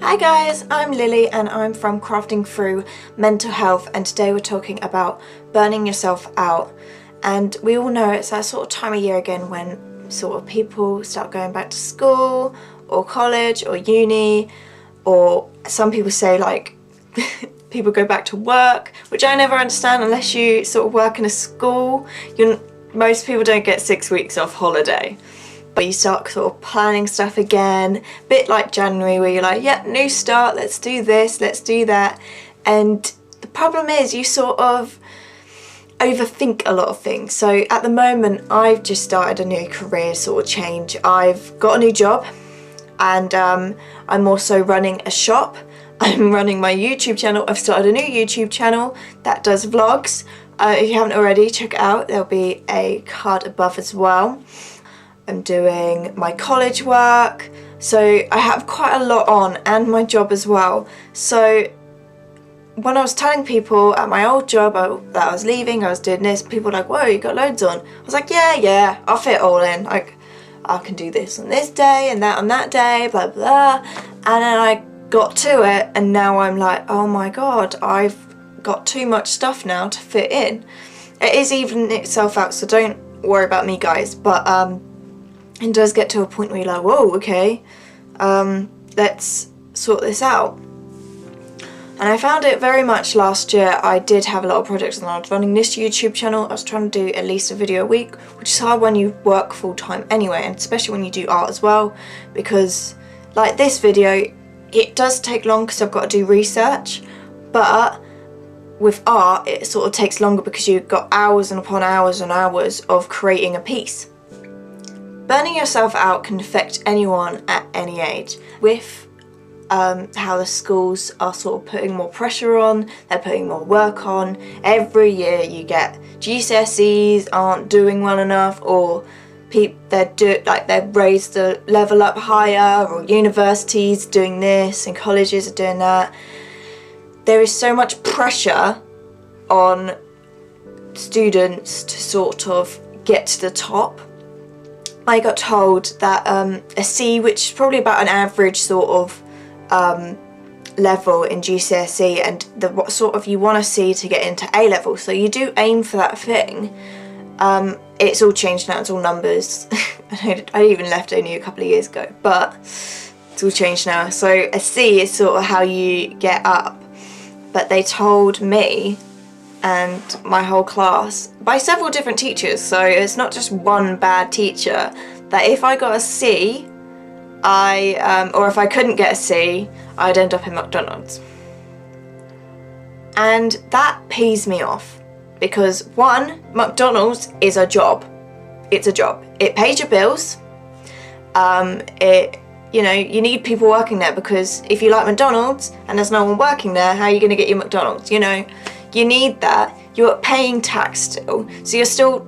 Hi guys, I'm Lily and I'm from Crafting Through Mental Health, and today we're talking about burning yourself out. And we all know it's that sort of time of year again when sort of people start going back to school or college or uni, or some people say like people go back to work, which I never understand unless you sort of work in a school. Most people don't get 6 weeks off holiday. But you start sort of planning stuff again, a bit like January where you're like, yep, new start, let's do this, let's do that. And the problem is you sort of overthink a lot of things. So at the moment, I've just started a new career sort of change. I've got a new job and I'm also running a shop. I'm running my YouTube channel. I've started a new YouTube channel that does vlogs. If you haven't already, check it out. There'll be a card above as well. I'm doing my college work, so I have quite a lot on, and my job as well. So when I was telling people at my old job that I was leaving, I was doing this, people were like, whoa, you got loads on. I was like, yeah, I'll fit it all in. Like, I can do this on this day and that on that day, blah, blah. And then I got to it, and now I'm like, oh my God, I've got too much stuff now to fit in. It is evening itself out, so don't worry about me, guys. But it does get to a point where you're like, whoa, okay, let's sort this out. And I found it very much last year. I did have a lot of projects, and I was running this YouTube channel. I was trying to do at least a video a week, which is hard when you work full time anyway, and especially when you do art as well, because like this video, it does take long because I've got to do research, but with art, it sort of takes longer because you've got hours and upon hours and hours of creating a piece. Burning yourself out can affect anyone at any age. With how the schools are sort of putting more pressure on, they're putting more work on. Every year you get GCSEs aren't doing well enough, or they've raised the level up higher, or universities doing this and colleges are doing that. There is so much pressure on students to sort of get to the top. I got told that a C, which is probably about an average sort of level in GCSE, and what sort of you want to see to get into A level, so you do aim for that thing. It's all changed now, it's all numbers. I even left only a couple of years ago, but it's all changed now. So a C is sort of how you get up. But they told me and my whole class by several different teachers, so it's not just one bad teacher, that if I got a C, or if I couldn't get a C, I'd end up in McDonald's. And that pees me off, because one, McDonald's is a job. It's a job. It pays your bills. You need people working there, because if you like McDonald's and there's no one working there, how are you going to get your McDonald's? You need that. You're paying tax still, so you're still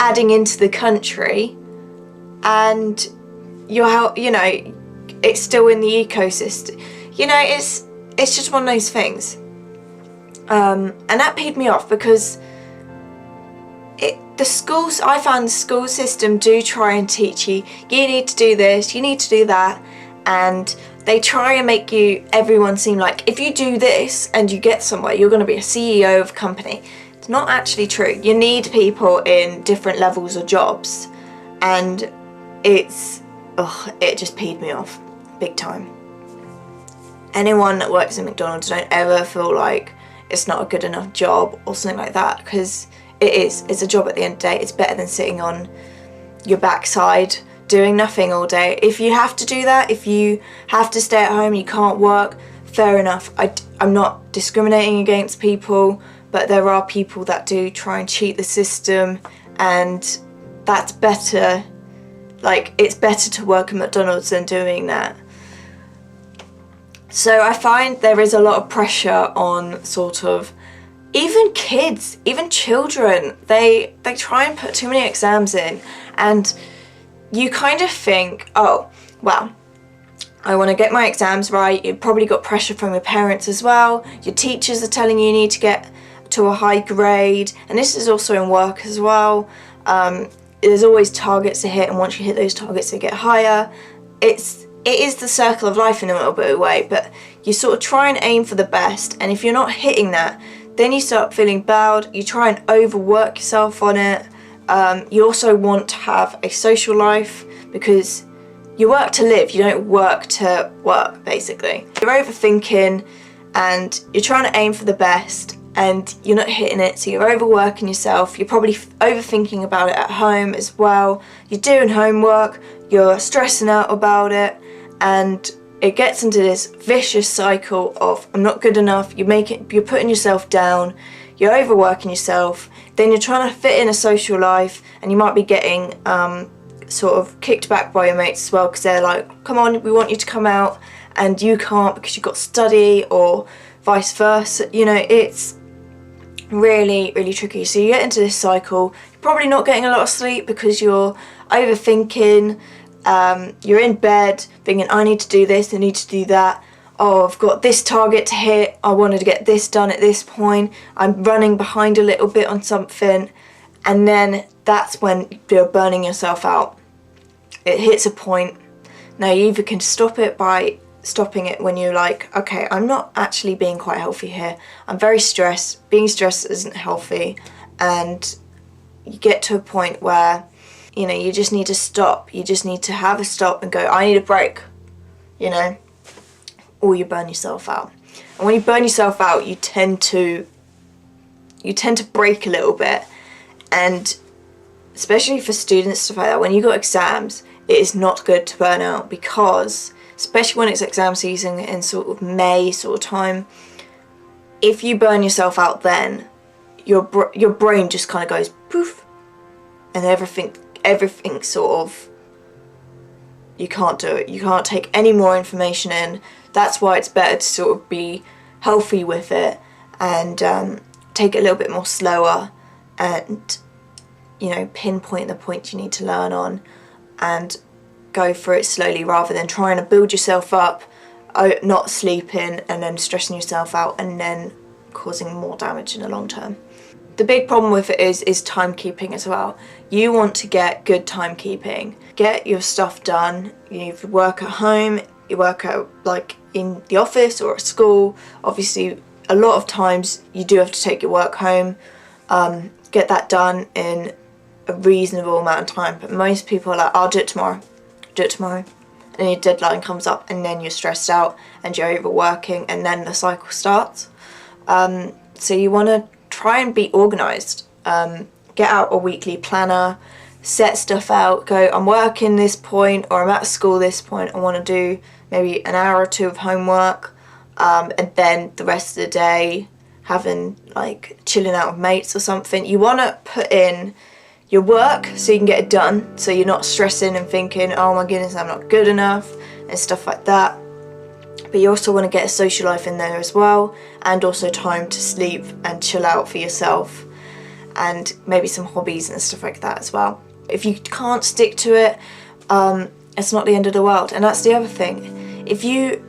adding into the country, and it's still in the ecosystem. It's just one of those things. And that peed me off, because I found the school system do try and teach you, you need to do this, you need to do that, and they try and make everyone seem like if you do this and you get somewhere, you're going to be a CEO of a company. It's not actually true. You need people in different levels of jobs, and it just peed me off big time. Anyone that works at McDonald's, don't ever feel like it's not a good enough job or something like that, because it's a job at the end of the day. It's better than sitting on your backside doing nothing all day. If you have to do that, if you have to stay at home, you can't work, fair enough. I'm not discriminating against people, but there are people that do try and cheat the system, and that's better. Like, it's better to work at McDonald's than doing that. So I find there is a lot of pressure on sort of even kids, even children. They try and put too many exams in, and you kind of think, oh, well, I want to get my exams right. You've probably got pressure from your parents as well. Your teachers are telling you need to get to a high grade, and this is also in work as well. There's always targets to hit, and once you hit those targets, they get higher. It's it is the circle of life in a little bit of a way, but you sort of try and aim for the best, and if you're not hitting that, then you start feeling bad, you try and overwork yourself on it. You also want to have a social life, because you work to live, you don't work to work, basically. You're overthinking and you're trying to aim for the best and you're not hitting it, so you're overworking yourself. You're probably overthinking about it at home as well. You're doing homework, you're stressing out about it, and it gets into this vicious cycle of I'm not good enough, you're putting yourself down, you're overworking yourself, then you're trying to fit in a social life, and you might be getting sort of kicked back by your mates as well, because they're like, come on, we want you to come out, and you can't because you've got to study, or vice versa. You know, it's really, really tricky. So you get into this cycle, you're probably not getting a lot of sleep because you're overthinking, you're in bed thinking, I need to do this, I need to do that, oh, I've got this target to hit, I wanted to get this done at this point, I'm running behind a little bit on something, and then that's when you're burning yourself out. It hits a point. Now you either can stop it by stopping it when you're like, okay, I'm not actually being quite healthy here, I'm very stressed, being stressed isn't healthy, and you get to a point where, you know, you just need to stop, you just need to have a stop and go, I need a break, you know, or you burn yourself out. And when you burn yourself out, you tend to break a little bit, and especially for students, stuff like that, when you got exams, it is not good to burn out, because especially when it's exam season in sort of May sort of time, if you burn yourself out then, your brain just kind of goes poof, and everything sort of, you can't do it, you can't take any more information in. That's why it's better to sort of be healthy with it and take it a little bit more slower, and, you know, pinpoint the points you need to learn on and go through it slowly, rather than trying to build yourself up, not sleeping and then stressing yourself out and then causing more damage in the long term. The big problem with it is timekeeping as well. You want to get good timekeeping. Get your stuff done. You work at home, you work at, like, in the office or at school. Obviously, a lot of times you do have to take your work home. Get that done in a reasonable amount of time, but most people are like, I'll do it tomorrow, and your deadline comes up, and then you're stressed out and you're overworking, and then the cycle starts. So you want to try and be organised. Get out a weekly planner, set stuff out, go, I'm working this point, or I'm at school this point, I want to do maybe an hour or two of homework, and then the rest of the day having, like, chilling out with mates or something. You want to put in your work so you can get it done, so you're not stressing and thinking, oh my goodness, I'm not good enough and stuff like that. But you also want to get a social life in there as well, and also time to sleep and chill out for yourself, and maybe some hobbies and stuff like that as well. If you can't stick to it, it's not the end of the world. And that's the other thing. If you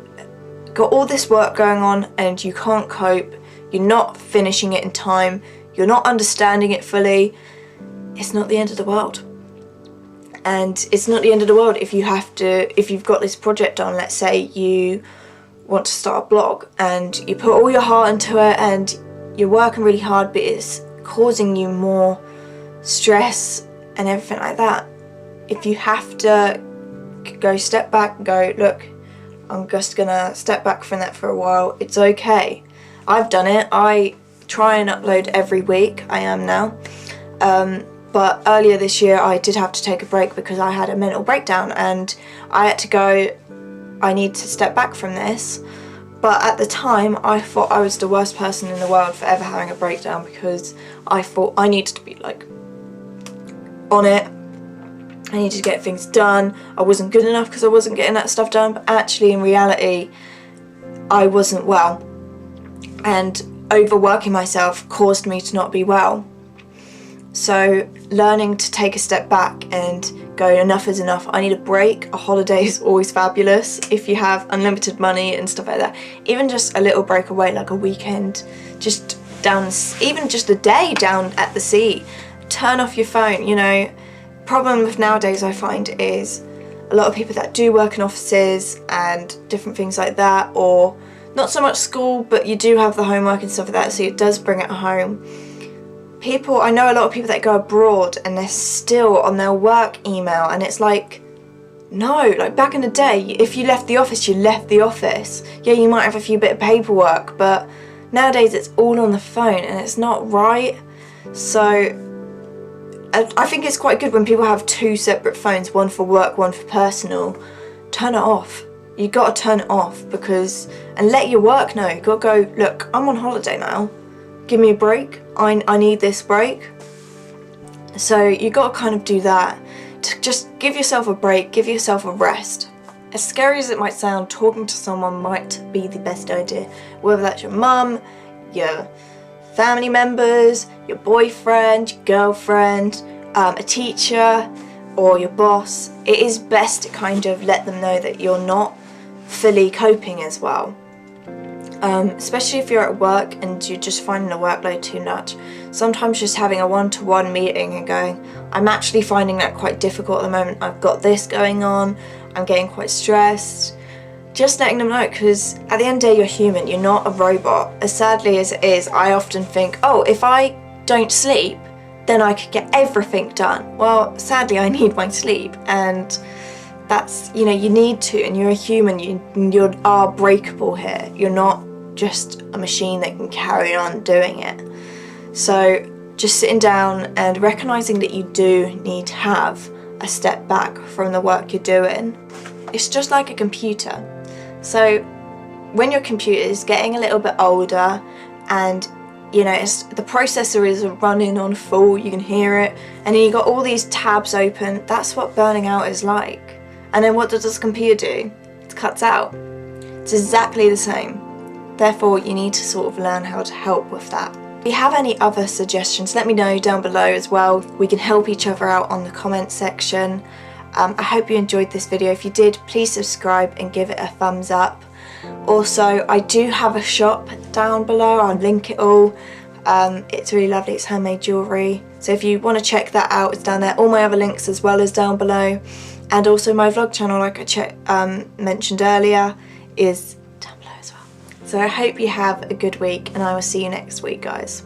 got all this work going on and you can't cope, you're not finishing it in time, you're not understanding it fully, it's not the end of the world. And it's not the end of the world if you've got this project on. Let's say you want to start a blog and you put all your heart into it and you're working really hard, but it's causing you more stress and everything like that. If you have to go step back and go, look, I'm just gonna step back from that for a while, it's okay. I've done it. I try and upload every week. I am now. But earlier this year I did have to take a break because I had a mental breakdown, and I had to go, I need to step back from this. But at the time I thought I was the worst person in the world for ever having a breakdown, because I thought I needed to be, like, on it. I needed to get things done. I wasn't good enough because I wasn't getting that stuff done, but actually in reality I wasn't well, and overworking myself caused me to not be well. So learning to take a step back and go, enough is enough, I need a break. A holiday is always fabulous if you have unlimited money and stuff like that. Even just a little break away, like a weekend, just down, even just a day down at the sea, turn off your phone. You know, problem with nowadays I find is a lot of people that do work in offices and different things like that, or not so much school, but you do have the homework and stuff like that, so it does bring it home. I know a lot of people that go abroad and they're still on their work email, and it's like, no, like back in the day, if you left the office, you left the office. Yeah, you might have a few bit of paperwork, but nowadays it's all on the phone and it's not right. So I think it's quite good when people have 2 separate phones, one for work, one for personal. Turn it off. You got to turn it off, and let your work know. You got to go, look, I'm on holiday now. Give me a break. I need this break. So you got to kind of do that. To just give yourself a break, give yourself a rest. As scary as it might sound, talking to someone might be the best idea. Whether that's your mum, your family members, your boyfriend, your girlfriend, a teacher, or your boss. It is best to kind of let them know that you're not fully coping as well. Especially if you're at work and you're just finding the workload too much. Sometimes just having a one-to-one meeting and going, I'm actually finding that quite difficult at the moment. I've got this going on. I'm getting quite stressed. Just letting them know, because at the end of the day, you're human. You're not a robot. As sadly as it is, I often think, oh, if I don't sleep, then I could get everything done. Well, sadly, I need my sleep, and that's, you need to, and you're a human. You are breakable here. You're not just a machine that can carry on doing it. So just sitting down and recognizing that you do need to have a step back from the work you're doing. It's just like a computer. So when your computer is getting a little bit older and the processor is running on full, you can hear it, and then you got all these tabs open, that's what burning out is like. And then what does this computer do? It cuts out. It's exactly the same. Therefore, you need to sort of learn how to help with that. If you have any other suggestions, let me know down below as well. We can help each other out on the comment section. I hope you enjoyed this video. If you did, please subscribe and give it a thumbs up. Also, I do have a shop down below. I'll link it all. It's really lovely. It's handmade jewellery. So if you want to check that out, it's down there. All my other links as well as down below. And also my vlog channel, like I mentioned earlier, is down below as well. So I hope you have a good week, and I will see you next week, guys.